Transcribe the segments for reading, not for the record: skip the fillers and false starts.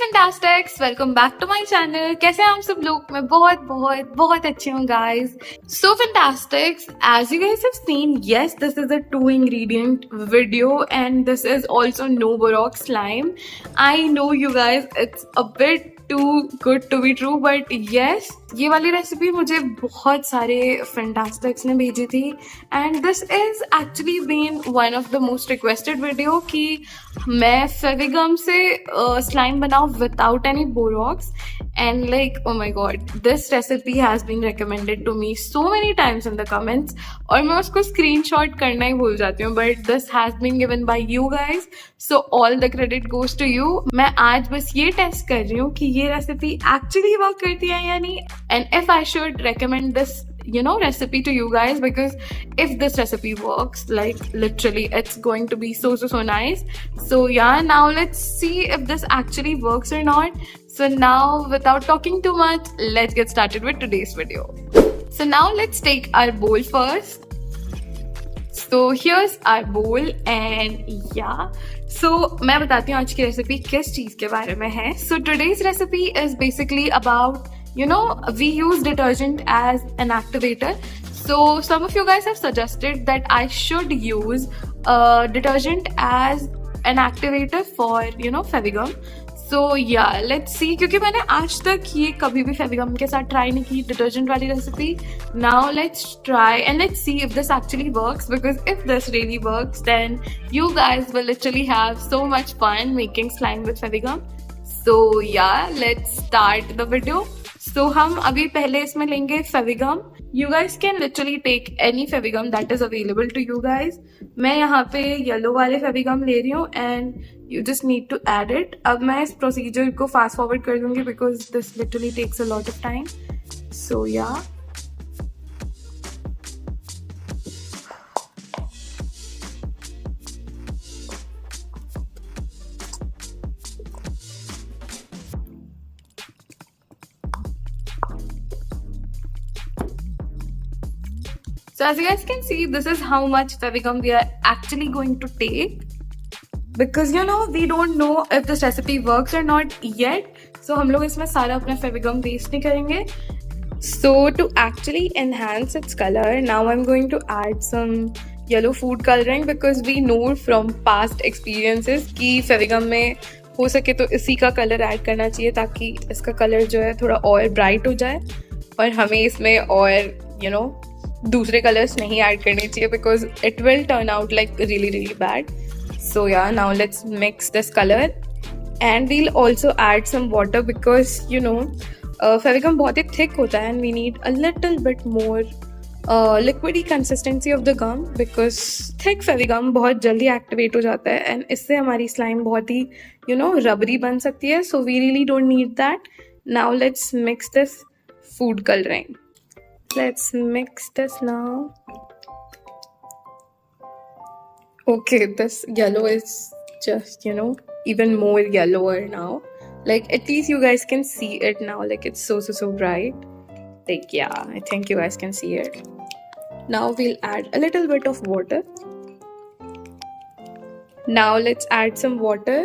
फैंटास्टिक्स, welcome back to my channel. कैसे हैं आप सब लोग? मैं बहुत बहुत बहुत अच्छी हूँ guys. So fantastics, as you guys have seen, yes this is a 2 ingredient video and this is also no borax slime. I know you guys, it's a bit too good to be true, but yes, ये वाली recipe मुझे बहुत सारे फैंटास्टिक्स ने भेजी थी and this is actually been one of the most requested video कि मैं फेविगम से स्लाइम बनाऊँ without any borax and like oh my god, this recipe has been recommended to me so many times in the comments और मैं उसको screenshot करना ही भूल जाती हूँ, but this has been given by you guys, so all the credit goes to you. मैं आज बस ये टेस्ट कर रही हूँ कि ये रेसिपी एक्चुअली वर्क करती है या नहीं, and if I should recommend this recipe to you guys, because if this recipe works, like literally it's going to be so nice. So yeah, now let's see if this actually works or not. So now without talking too much, let's get started with today's video. So now let's take our bowl first. So here's our bowl and yeah, so मैं बताती हूँ आज की recipe किस चीज के बारे में है. So today's recipe is basically about, we use detergent as an activator. So some of you guys have suggested that I should use detergent as an activator for Fevicol. So yeah, let's see, क्योंकि मैंने आज तक ये कभी भी फेविगम के साथ try नहीं की डिटर्जेंट वाली recipe. Now let's try and let's see if this actually works, because if this really works then you guys will literally have so much fun making slime with Fevigum. So yeah, let's start the video. So हम अभी पहले इसमें लेंगे Fevigum. You guys can literally take any Fevigum that is available to you guys. मैं यहाँ पे yellow वाले फेविगम ले रही हूँ and you just need to add it. अब मैं इस प्रोसीजर को फास्ट फॉरवर्ड कर दूंगी because this literally takes a lot of time. So yeah. So as you guys can see, this is how much Fevicol we are actually going to take, because we don't know if this recipe works or not yet. So हम लोग इसमें सारा अपना Fevicol waste नहीं करेंगे. So to actually enhance its color, now I'm going to add some yellow food coloring, because we know from past experiences कि Fevicol में हो सके तो इसी का कलर ऐड करना चाहिए ताकि इसका कलर जो है थोड़ा और ब्राइट हो जाए और हमें इसमें और दूसरे कलर्स नहीं ऐड करने चाहिए, because it will turn out like really bad. So yeah, now let's mix this colour and we'll also add some water, because Fevigum बहुत ही थिक होता है and we need a little bit more liquidy consistency of the gum, because thick Fevigum बहुत जल्दी activate हो जाता है and इससे हमारी स्लाइम बहुत ही रबरी बन सकती है. So we really don't need that. Now let's mix this food colouring. Let's mix this now. Okay, this yellow is just, even more yellower now. Like, at least you guys can see it now. Like, it's so bright. Like, yeah, I think you guys can see it. Now we'll add a little bit of water. Now let's add some water.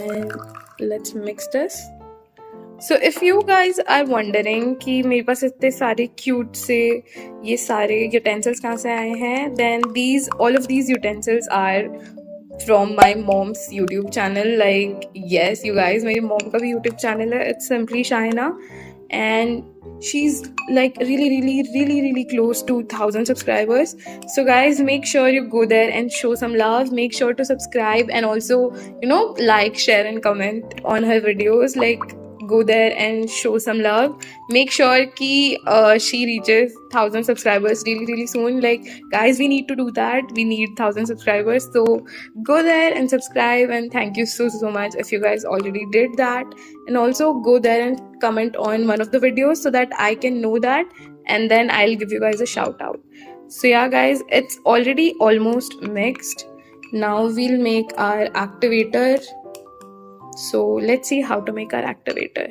And let's mix this. So if you guys are wondering कि मेरे पास इतने सारे cute से ये सारे utensils कहाँ से आए हैं, then all of these utensils are from my mom's YouTube channel. Like, yes, you guys, मेरी mom का भी YouTube channel है. It's simply Shahina and she's like really close to 1,000 subscribers. So guys, make sure you go there and show some love. Make sure to subscribe and also like, share and comment on her videos. Like, go there and show some love. Make sure ki she reaches 1,000 subscribers really soon. Like, guys, we need to do that. We need 1,000 subscribers. So go there and subscribe, and thank you so much if you guys already did that. And also go there and comment on one of the videos so that I can know that, and then I'll give you guys a shout out. So yeah guys, it's already almost mixed. Now we'll make our activator. So let's see how to make our activator.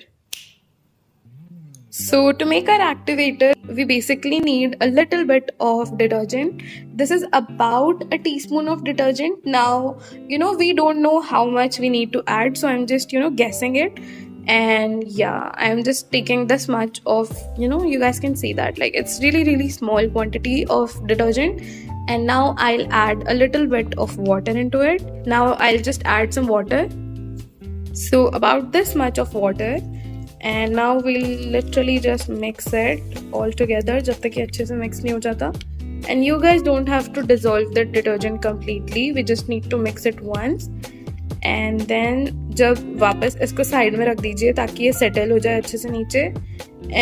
So to make our activator, we basically need a little bit of detergent. This is about a teaspoon of detergent. Now, we don't know how much we need to add, so I'm just, guessing it. And yeah, I'm just taking this much of, you guys can see that. Like, it's really, really small quantity of detergent. And now I'll add a little bit of water into it. Now I'll just add some water. So about this much of water. And now we'll literally just mix it all together जब तक ये अच्छे से mix नहीं हो जाता. And you guys don't have to dissolve the detergent completely. We just need to mix it once. And then जब वापस इसको साइड में रख दीजिए ताकि ये सेटल हो जाए अच्छे से नीचे.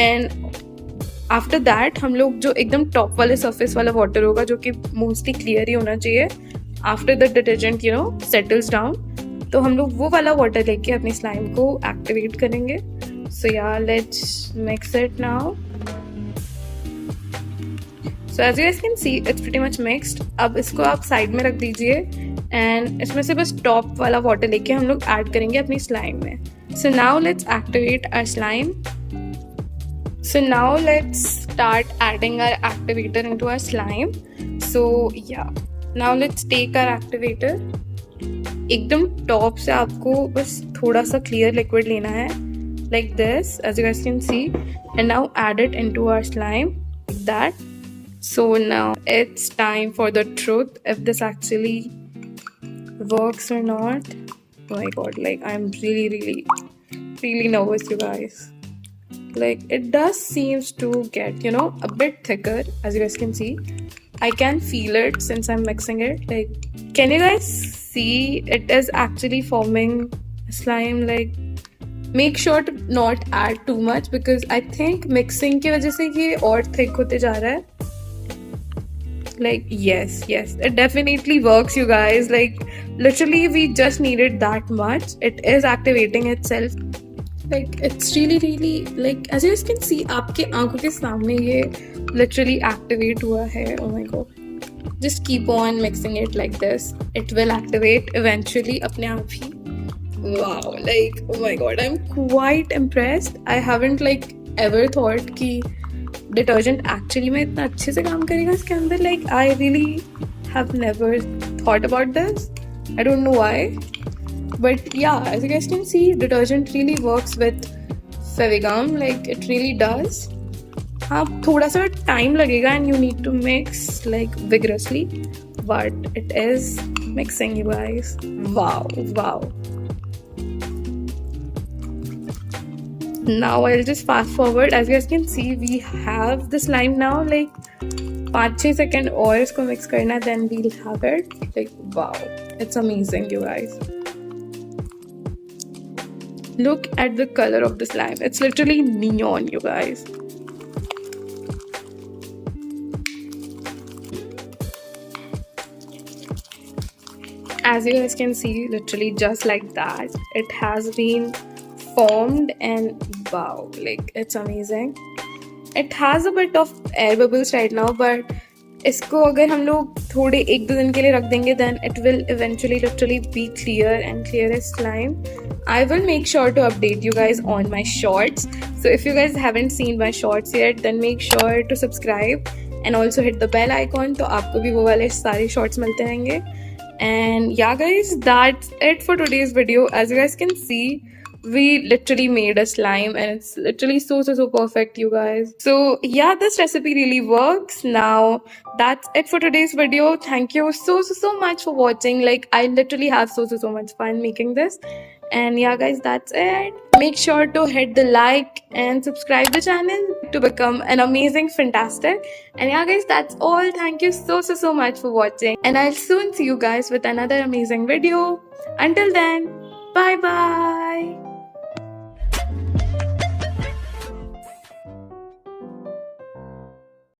And after that हम लोग जो एकदम टॉप वाले सरफेस वाला वाटर होगा जो कि मोस्टली क्लियर ही होना चाहिए after the detergent settles down, तो हम लोग वो वाला वाटर लेके अपनी स्लाइम को एक्टिवेट करेंगे. So yeah, let's mix it now. So as you guys can see, it's pretty much mixed. अब इसको आप साइड में रख दीजिए and इसमें से बस टॉप वाला वाटर लेके हम लोग ऐड करेंगे अपनी स्लाइम में. So now let's activate our slime. So now let's start adding our activator into our slime. So yeah, now let's take our activator. एकदम टॉप से आपको बस थोड़ा सा क्लियर लिक्विड लेना है. Like this, as you guys can see, and now add it into our slime like that. So now it's time for the truth, if this actually works or not. Oh my god, like I'm really nervous, you guys. Like it does seems to get a bit thicker, as you guys can see. I can feel it since I'm mixing it. Like, can you guys see it is actually forming slime? Like, make sure to not add too much because I think mixing की वजह से ये और thick होते जा रहा है. Like yes, it definitely works, you guys. Like literally we just needed that much. It is activating itself. Like it's really like as you guys can see आपके आंखों के सामने ये literally activate हुआ है. Oh my god. Just keep on mixing it like this. It will activate eventually अपने आप ही. Wow, like oh my god, I'm quite impressed. I haven't like ever thought कि detergent actually में इतना अच्छे से काम करेगा इसके अंदर. Like I really have never thought about this. I don't know why, but yeah, as you guys can see, detergent really works with Fevicol. Like it really does. हाँ थोड़ा सा time लगेगा and you need to mix like vigorously, but it is mixing, you guys. Wow. Now I'll just fast forward. As you guys can see, we have the slime now. Like 5-6 seconds और इसको mix करना, then we'll have it. Like wow, it's amazing, you guys. Look at the color of the slime. It's literally neon, you guys. As you guys can see, literally just like that, it has been formed and wow, like it's amazing. It has a bit of air bubbles right now, but इसको अगर हम लोग थोड़े 1-2 दिन के लिए रख देंगे, then it will eventually literally be clear and clear as slime. I will make sure to update you guys on my shorts. So if you guys haven't seen my shorts yet, then make sure to subscribe and also hit the bell icon, तो आपको भी वो वाले सारे shorts मिलते रहेंगे. And yeah guys, that's it for today's video. As you guys can see, we literally made a slime and it's literally so perfect, you guys. So yeah, this recipe really works. Now that's it for today's video. Thank you so much for watching. Like I literally have so much fun making this. And yeah guys, that's it. Make sure to hit the like and subscribe the channel to become an amazing fantastic. And yeah guys, that's all. Thank you so much for watching, and I'll soon see you guys with another amazing video. Until then, bye bye.